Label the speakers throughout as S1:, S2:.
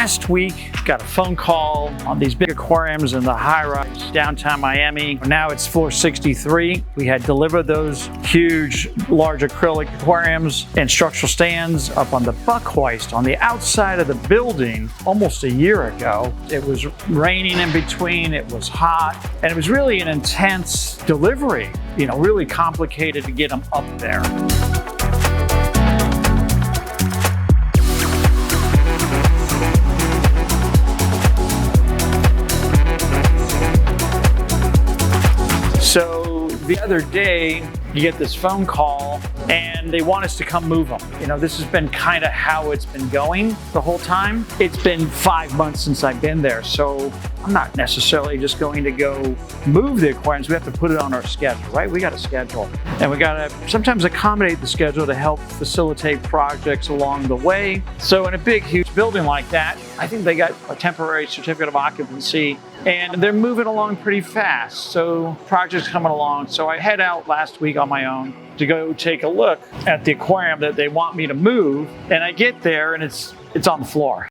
S1: last week, got a phone call on these big aquariums in the high-rise downtown Miami. Now it's floor 63. We had delivered those huge, large acrylic aquariums and structural stands up on the buck hoist on the outside of the building almost a year ago. It was raining in between, it was hot, and it was really an intense delivery. You know, really complicated to get them up there. So the other day, you get this phone call and they want us to come move them. You know, this has been kind of how it's been going the whole time. It's been 5 months since I've been there, so I'm not necessarily just going to go move the aquariums. We have to put it on our schedule, right? We got a schedule, and we got to sometimes accommodate the schedule to help facilitate projects along the way. So in a big, huge building like that, I think they got a temporary certificate of occupancy, and they're moving along pretty fast. So projects coming along. So I head out last week on my own to go take a look at the aquarium that they want me to move, and I get there and it's on the floor.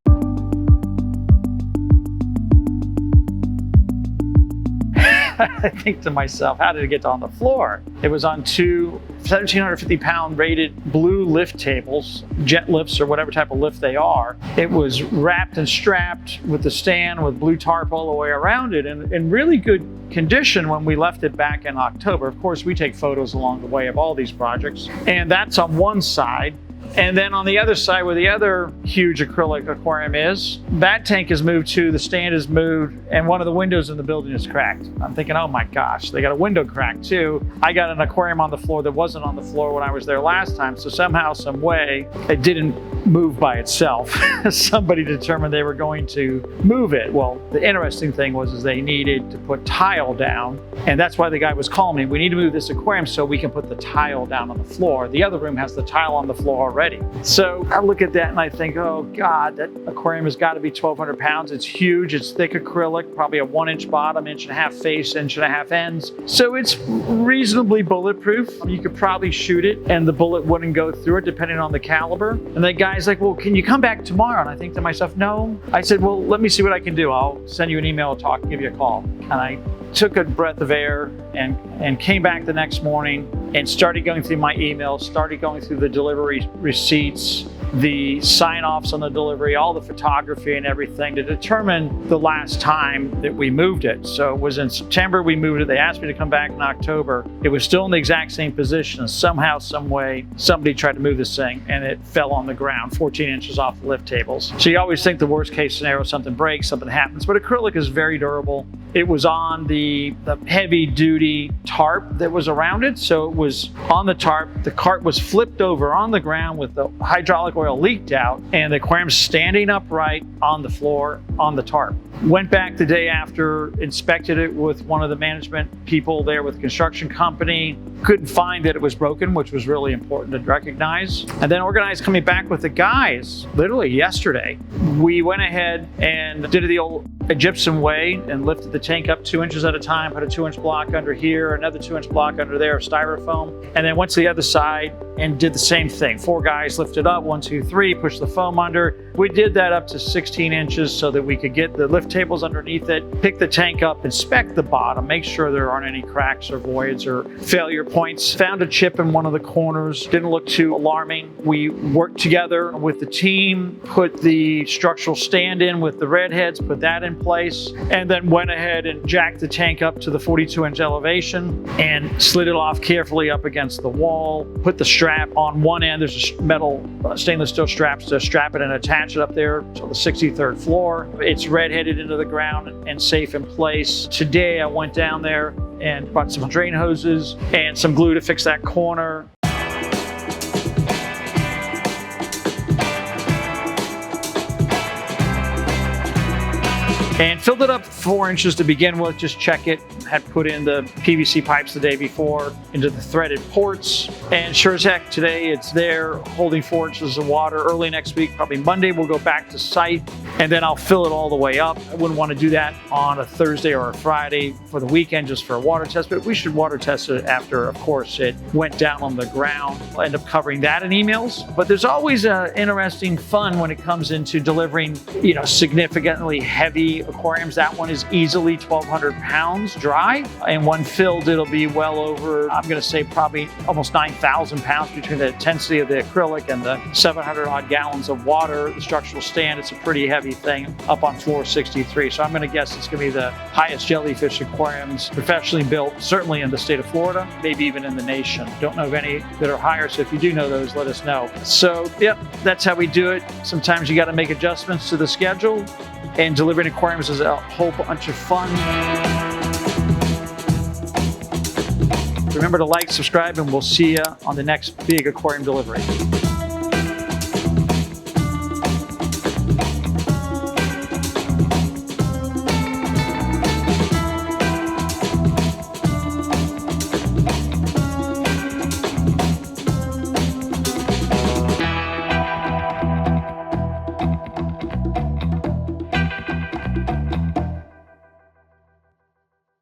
S1: I think to myself, how did it get on the floor? It was on two 1,750-pound rated blue lift tables, jet lifts or whatever type of lift they are. It was wrapped and strapped with the stand with blue tarp all the way around it, and in really good condition when we left it back in October. Of course, we take photos along the way of all these projects, and that's on one side. And then on the other side, where the other huge acrylic aquarium is, that tank is moved too, the stand is moved, and one of the windows in the building is cracked. I'm thinking, oh my gosh, they got a window cracked too. I got an aquarium on the floor that wasn't on the floor when I was there last time, so somehow, some way, it didn't move by itself. Somebody determined they were going to move it. Well, the interesting thing was they needed to put tile down, and that's why the guy was calling me. We need to move this aquarium so we can put the tile down on the floor. The other room has the tile on the floor already. So I look at that and I think, oh God, that aquarium has got to be 1,200 pounds. It's huge, it's thick acrylic, probably a 1-inch bottom, 1.5 inch face, 1.5 inch ends. So it's reasonably bulletproof. You could probably shoot it and the bullet wouldn't go through it depending on the caliber. And the guy's like, well, can you come back tomorrow? And I think to myself, no. I said, well, let me see what I can do. I'll send you an email, talk, give you a call. And I took a breath of air and came back the next morning and started going through my emails, started going through the delivery receipts, the sign-offs on the delivery, all the photography and everything to determine the last time that we moved it. So it was in September we moved it. They asked me to come back in October. It was still in the exact same position. Somehow, some way, somebody tried to move this thing and it fell on the ground 14 inches off the lift tables. So you always think the worst case scenario, something breaks, something happens, but acrylic is very durable. It was on the heavy duty tarp that was around it. So it was on the tarp. The cart was flipped over on the ground with the hydraulic oil leaked out, and the aquarium standing upright on the floor on the tarp. Went back the day after, inspected it with one of the management people there with the construction company. Couldn't find that it was broken, which was really important to recognize. And then organized coming back with the guys, literally yesterday. We went ahead and did it the old Egyptian way and lifted the tank up 2 inches at a time, put a 2-inch block under here, another 2-inch block under there of styrofoam, and then went to the other side and did the same thing. 4 guys lifted up, 1, 2, 3, pushed the foam under. We did that up to 16 inches so that we could get the lift tables underneath it, pick the tank up, inspect the bottom, make sure there aren't any cracks or voids or failure points. Found a chip in one of the corners, didn't look too alarming. We worked together with the team, put the structural stand in with the redheads, put that in place, and then went ahead and jacked the tank up to the 42-inch elevation and slid it off carefully up against the wall, put the strap on one end. There's a metal stainless steel straps to strap it and attach it up there to the 63rd floor. It's redheaded into the ground and safe in place. Today I went down there and bought some drain hoses and some glue to fix that corner. And filled it up 4 inches to begin with, just check it. Had put in the PVC pipes the day before into the threaded ports. And sure as heck, today it's there holding 4 inches of water. Early next week, probably Monday, we'll go back to site and then I'll fill it all the way up. I wouldn't want to do that on a Thursday or a Friday for the weekend just for a water test, but we should water test it after, of course, it went down on the ground. I'll end up covering that in emails. But there's always interesting fun when it comes into delivering, significantly heavy aquariums. That one is easily 1,200 pounds dry, and when filled, it'll be well over, I'm going to say probably almost 9,000 pounds between the intensity of the acrylic and the 700 odd gallons of water. The structural stand, it's a pretty heavy thing up on floor 63. So I'm going to guess it's going to be the highest jellyfish aquariums professionally built, certainly in the state of Florida, maybe even in the nation. Don't know of any that are higher, so if you do know those, let us know. So, yep, that's how we do it. Sometimes you got to make adjustments to the schedule, and delivering aquariums is a whole bunch of fun. Remember to like, subscribe, and we'll see you on the next big aquarium delivery.